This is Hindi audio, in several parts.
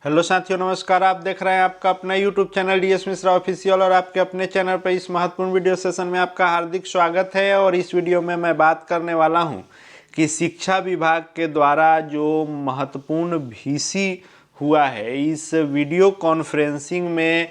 हेलो साथियों, नमस्कार। आप देख रहे हैं आपका अपना YouTube channel DS Mishra official और आपके अपने चैनल पर इस महत्वपूर्ण वीडियो सेशन में आपका हार्दिक स्वागत है। और इस वीडियो में मैं बात करने वाला हूं कि शिक्षा विभाग के द्वारा जो महत्वपूर्ण वीसी हुआ है, इस वीडियो कॉन्फ्रेंसिंग में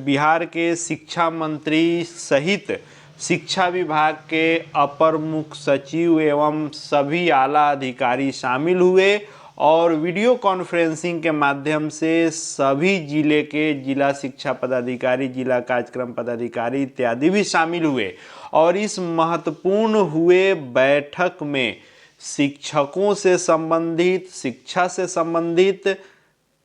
बिहार के शिक्षा मंत्री सहित शिक्षा विभाग के अपर मुख्य सचिव एवं सभी आला अधिकारी शामिल हुए और वीडियो कॉन्फ्रेंसिंग के माध्यम से सभी जिले के जिला शिक्षा पदाधिकारी, जिला कार्यक्रम पदाधिकारी इत्यादि भी शामिल हुए। और इस महत्वपूर्ण हुए बैठक में शिक्षकों से संबंधित, शिक्षा से संबंधित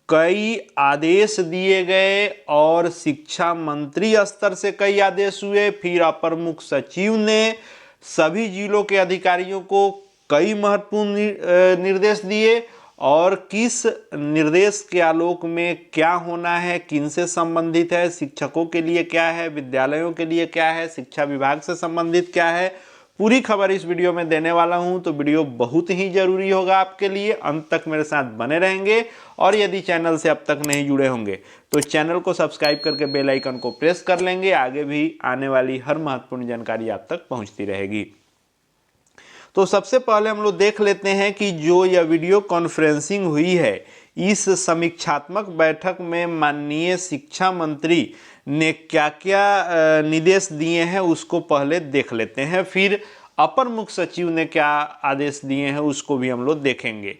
कई आदेश दिए गए और शिक्षा मंत्री स्तर से कई आदेश हुए। फिर अपर मुख्य सचिव ने सभी जिलों के अधिकारियों को कई महत्वपूर्ण निर्देश दिए और किस निर्देश के आलोक में क्या होना है, किन से संबंधित है, शिक्षकों के लिए क्या है, विद्यालयों के लिए क्या है, शिक्षा विभाग से संबंधित क्या है, पूरी खबर इस वीडियो में देने वाला हूं। तो वीडियो बहुत ही जरूरी होगा आपके लिए, अंत तक मेरे साथ बने रहेंगे। और यदि चैनल से अब तक नहीं जुड़े होंगे तो चैनल को सब्सक्राइब करके बेल आइकन को प्रेस कर लेंगे। आगे भी आने वाली हर महत्वपूर्ण जानकारी आप तक पहुंचती रहेगी। तो सबसे पहले हम लोग देख लेते हैं कि जो यह वीडियो कॉन्फ्रेंसिंग हुई है, इस समीक्षात्मक बैठक में माननीय शिक्षा मंत्री ने क्या क्या निर्देश दिए हैं उसको पहले देख लेते हैं। फिर अपर मुख्य सचिव ने क्या आदेश दिए हैं उसको भी हम लोग देखेंगे।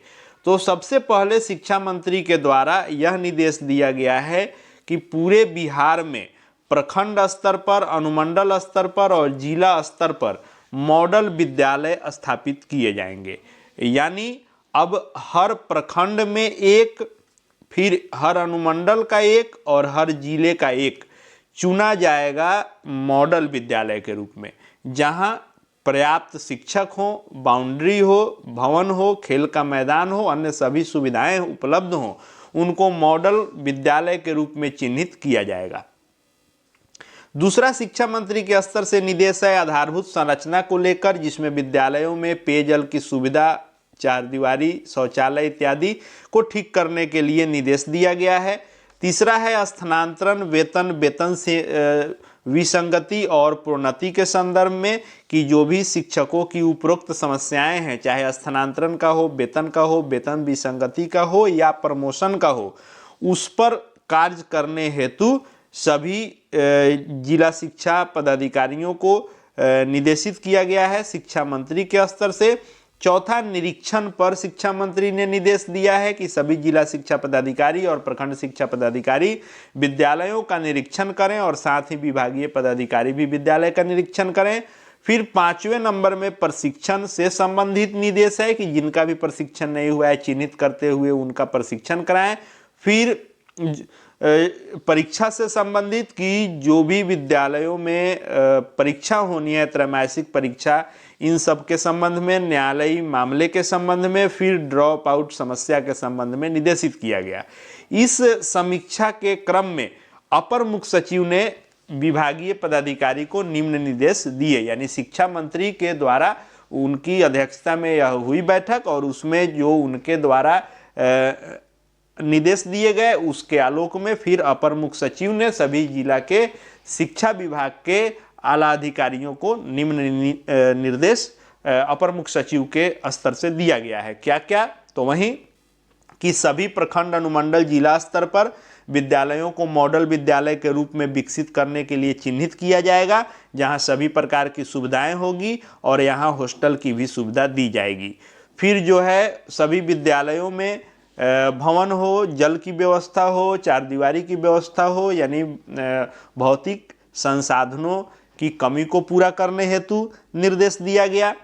तो सबसे पहले शिक्षा मंत्री के द्वारा यह निर्देश दिया गया है कि पूरे बिहार में प्रखंड स्तर पर, अनुमंडल स्तर पर और जिला स्तर पर मॉडल विद्यालय स्थापित किए जाएंगे। यानी अब हर प्रखंड में एक, फिर हर अनुमंडल का एक और हर जिले का एक चुना जाएगा मॉडल विद्यालय के रूप में, जहां पर्याप्त शिक्षक हो, बाउंड्री हो, भवन हो, खेल का मैदान हो, अन्य सभी सुविधाएं उपलब्ध हो, उनको मॉडल विद्यालय के रूप में चिन्हित किया जाएगा। दूसरा, शिक्षा मंत्री के स्तर से निर्देश है आधारभूत संरचना को लेकर, जिसमें विद्यालयों में पेयजल की सुविधा, चारदीवारी, शौचालय इत्यादि को ठीक करने के लिए निर्देश दिया गया है। तीसरा है स्थानांतरण वेतन से विसंगति और प्रोन्नति के संदर्भ में कि जो भी शिक्षकों की उपरोक्त समस्याएं हैं, चाहे स्थानांतरण का हो, वेतन विसंगति का हो या प्रमोशन का हो, उस पर कार्य करने हेतु सभी जिला शिक्षा पदाधिकारियों को निर्देशित किया गया है शिक्षा मंत्री के स्तर से। चौथा, निरीक्षण पर शिक्षा मंत्री ने निर्देश दिया है कि सभी जिला शिक्षा पदाधिकारी और प्रखंड शिक्षा पदाधिकारी विद्यालयों का निरीक्षण करें और साथ ही विभागीय पदाधिकारी भी विद्यालय का निरीक्षण करें। फिर 5वें नंबर में प्रशिक्षण से संबंधित निर्देश है कि जिनका भी प्रशिक्षण नहीं हुआ है चिन्हित करते हुए उनका प्रशिक्षण कराएं। फिर परीक्षा से संबंधित कि जो भी विद्यालयों में परीक्षा होनी है, त्रैमासिक परीक्षा, इन सब के संबंध में, न्यायालयी मामले के संबंध में, फिर ड्रॉप आउट समस्या के संबंध में निर्देशित किया गया। इस समीक्षा के क्रम में अपर मुख्य सचिव ने विभागीय पदाधिकारी को निम्न निर्देश दिए। यानी शिक्षा मंत्री के द्वारा उनकी अध्यक्षता में यह हुई बैठक और उसमें जो उनके द्वारा निर्देश दिए गए उसके आलोक में फिर अपर मुख्य सचिव ने सभी जिला के शिक्षा विभाग के आला अधिकारियों को निम्न निर्देश अपर मुख्य सचिव के स्तर से दिया गया है। क्या क्या? तो वहीं कि सभी प्रखंड, अनुमंडल, जिला स्तर पर विद्यालयों को मॉडल विद्यालय के रूप में विकसित करने के लिए चिन्हित किया जाएगा, जहां सभी प्रकार की सुविधाएं होगी और यहां हॉस्टल की भी सुविधा दी जाएगी। फिर जो है सभी विद्यालयों में भवन हो, जल की व्यवस्था हो, चारदीवारी की व्यवस्था हो, यानी भौतिक संसाधनों की कमी को पूरा करने हेतु निर्देश दिया गया।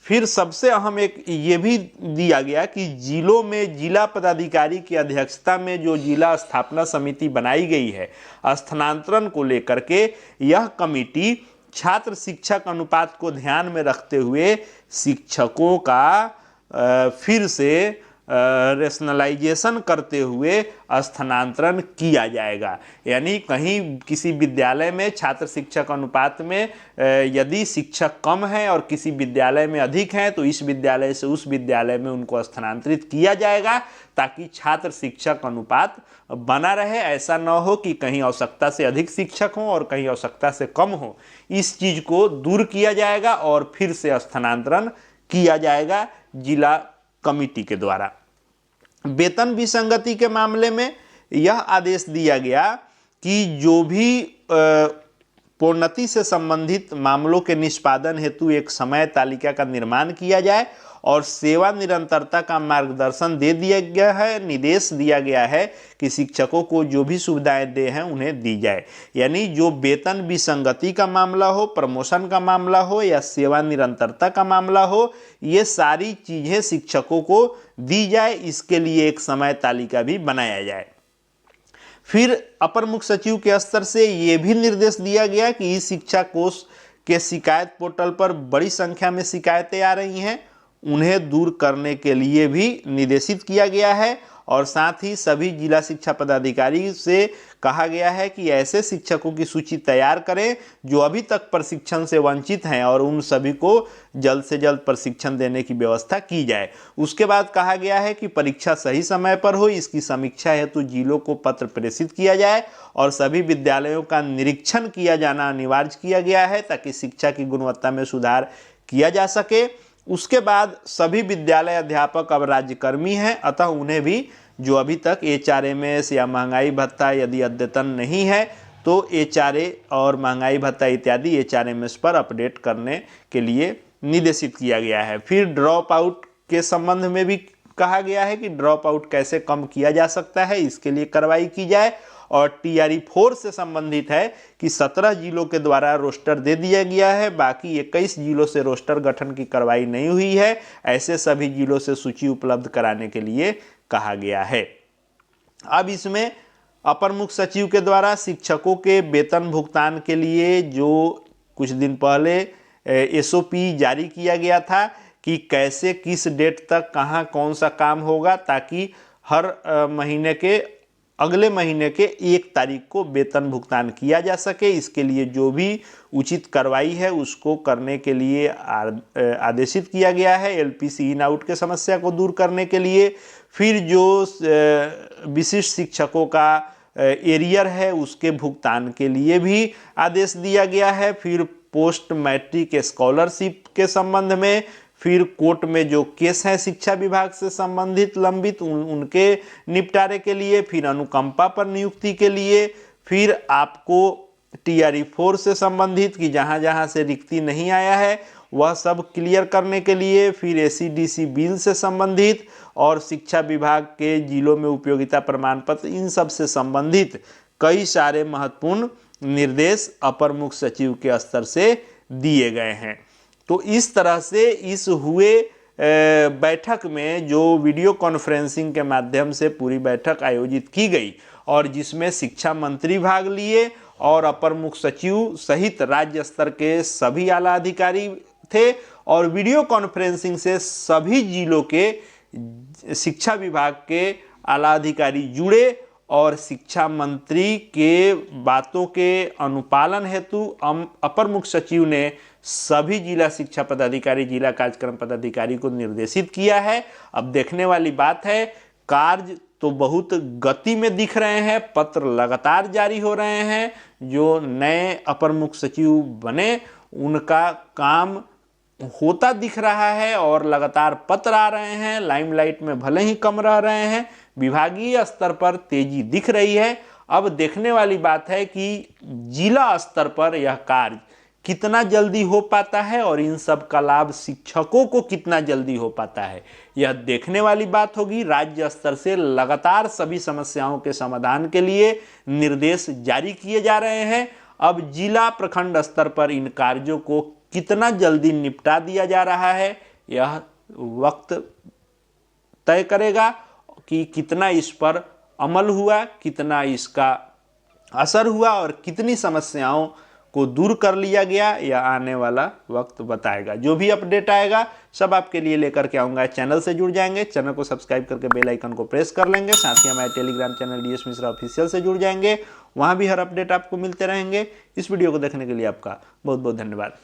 फिर सबसे अहम एक ये भी दिया गया कि जिलों में जिला पदाधिकारी की अध्यक्षता में जो जिला स्थापना समिति बनाई गई है स्थानांतरण को लेकर के, यह कमिटी छात्र शिक्षक अनुपात को ध्यान में रखते हुए शिक्षकों का फिर से रेशनलाइजेशन करते हुए स्थानांतरण किया जाएगा। यानी कहीं किसी विद्यालय में छात्र शिक्षक अनुपात में यदि शिक्षक कम है और किसी विद्यालय में अधिक हैं तो इस विद्यालय से उस विद्यालय में उनको स्थानांतरित किया जाएगा ताकि छात्र शिक्षक अनुपात बना रहे। ऐसा न हो कि कहीं आवश्यकता से अधिक शिक्षक हों और कहीं आवश्यकता से कम हो। इस चीज को दूर किया जाएगा और फिर से स्थानांतरण किया जाएगा जिला कमिटी के द्वारा। वेतन विसंगति के मामले में यह आदेश दिया गया कि जो भी प्रोन्नति से संबंधित मामलों के निष्पादन हेतु एक समय तालिका का निर्माण किया जाए और सेवा निरंतरता का मार्गदर्शन दे दिया गया है, निर्देश दिया गया है कि शिक्षकों को जो भी सुविधाएं दे हैं उन्हें दी जाए। यानी जो वेतन विसंगति का मामला हो, प्रमोशन का मामला हो या सेवा निरंतरता का मामला हो, ये सारी चीज़ें शिक्षकों को दी जाए। इसके लिए एक समय तालिका भी बनाया जाए। फिर अपर मुख्य सचिव के स्तर से ये भी निर्देश दिया गया कि इस शिक्षा कोष के शिकायत पोर्टल पर बड़ी संख्या में शिकायतें आ रही हैं, उन्हें दूर करने के लिए भी निर्देशित किया गया है। और साथ ही सभी जिला शिक्षा पदाधिकारी से कहा गया है कि ऐसे शिक्षकों की सूची तैयार करें जो अभी तक प्रशिक्षण से वंचित हैं और उन सभी को जल्द से जल्द प्रशिक्षण देने की व्यवस्था की जाए। उसके बाद कहा गया है कि परीक्षा सही समय पर हो, इसकी समीक्षा हेतु जिलों को पत्र प्रेषित किया जाए और सभी विद्यालयों का निरीक्षण किया जाना अनिवार्य किया गया है ताकि शिक्षा की गुणवत्ता में सुधार किया जा सके। उसके बाद सभी विद्यालय अध्यापक अब राज्यकर्मी हैं, अतः उन्हें भी जो अभी तक HRMS या महंगाई भत्ता यदि अद्यतन नहीं है तो HRA और महंगाई भत्ता इत्यादि HRMS पर अपडेट करने के लिए निर्देशित किया गया है। फिर ड्रॉप आउट के संबंध में भी कहा गया है कि ड्रॉप आउट कैसे कम किया जा सकता है, इसके लिए कार्रवाई की जाए। और TRE 4 से संबंधित है कि 17 जिलों के द्वारा रोस्टर दे दिया गया है, बाकी 21 जिलों से रोस्टर गठन की कार्रवाई नहीं हुई है। ऐसे सभी जिलों से सूची उपलब्ध कराने के लिए कहा गया है। अब इसमें अपर मुख्य सचिव के द्वारा शिक्षकों के वेतन भुगतान के लिए जो कुछ दिन पहले SOP जारी किया गया था कि कैसे किस डेट तक कहाँ कौन सा काम होगा ताकि हर महीने के अगले महीने के 1 तारीख को वेतन भुगतान किया जा सके। इसके लिए जो भी उचित कार्रवाई है उसको करने के लिए आदेशित किया गया है LPC इन आउट के समस्या को दूर करने के लिए। फिर जो विशिष्ट शिक्षकों का एरियर है उसके भुगतान के लिए भी आदेश दिया गया है। फिर पोस्ट मैट्रिक स्कॉलरशिप के संबंध में, फिर कोर्ट में जो केस हैं शिक्षा विभाग से संबंधित लंबित उनके निपटारे के लिए, फिर अनुकंपा पर नियुक्ति के लिए, फिर आपको TRE 4 से संबंधित कि जहां जहां से रिक्ति नहीं आया है वह सब क्लियर करने के लिए, फिर SCDC बिल से संबंधित और शिक्षा विभाग के जिलों में उपयोगिता प्रमाण पत्र, इन सब से संबंधित कई सारे महत्वपूर्ण निर्देश अपर मुख्य सचिव के स्तर से दिए गए हैं। तो इस तरह से इस हुए बैठक में जो वीडियो कॉन्फ्रेंसिंग के माध्यम से पूरी बैठक आयोजित की गई और जिसमें शिक्षा मंत्री भाग लिए और अपर मुख्य सचिव सहित राज्य स्तर के सभी आला अधिकारी थे और वीडियो कॉन्फ्रेंसिंग से सभी जिलों के शिक्षा विभाग के आला अधिकारी जुड़े और शिक्षा मंत्री के बातों के अनुपालन हेतु अपर मुख्य सचिव ने सभी जिला शिक्षा पदाधिकारी, जिला कार्यक्रम पदाधिकारी को निर्देशित किया है। अब देखने वाली बात है, कार्य तो बहुत गति में दिख रहे हैं, पत्र लगातार जारी हो रहे हैं। जो नए अपर मुख्य सचिव बने उनका काम होता दिख रहा है और लगातार पत्र आ रहे हैं, लाइमलाइट में भले ही कम रह रहे हैं, विभागीय स्तर पर तेजी दिख रही है। अब देखने वाली बात है कि जिला स्तर पर यह कार्य कितना जल्दी हो पाता है और इन सब का लाभ शिक्षकों को कितना जल्दी हो पाता है, यह देखने वाली बात होगी। राज्य स्तर से लगातार सभी समस्याओं के समाधान के लिए निर्देश जारी किए जा रहे हैं। अब जिला प्रखंड स्तर पर इन कार्यों को कितना जल्दी निपटा दिया जा रहा है, यह वक्त तय करेगा कि कितना इस पर अमल हुआ, कितना इसका असर हुआ और कितनी समस्याओं को दूर कर लिया गया या आने वाला वक्त बताएगा। जो भी अपडेट आएगा सब आपके लिए लेकर के आऊँगा। चैनल से जुड़ जाएंगे, चैनल को सब्सक्राइब करके बेल आइकन को प्रेस कर लेंगे। साथ ही हमारे Telegram channel DS Mishra official से जुड़ जाएंगे, वहाँ भी हर अपडेट आपको मिलते रहेंगे। इस वीडियो को देखने के लिए आपका बहुत बहुत धन्यवाद।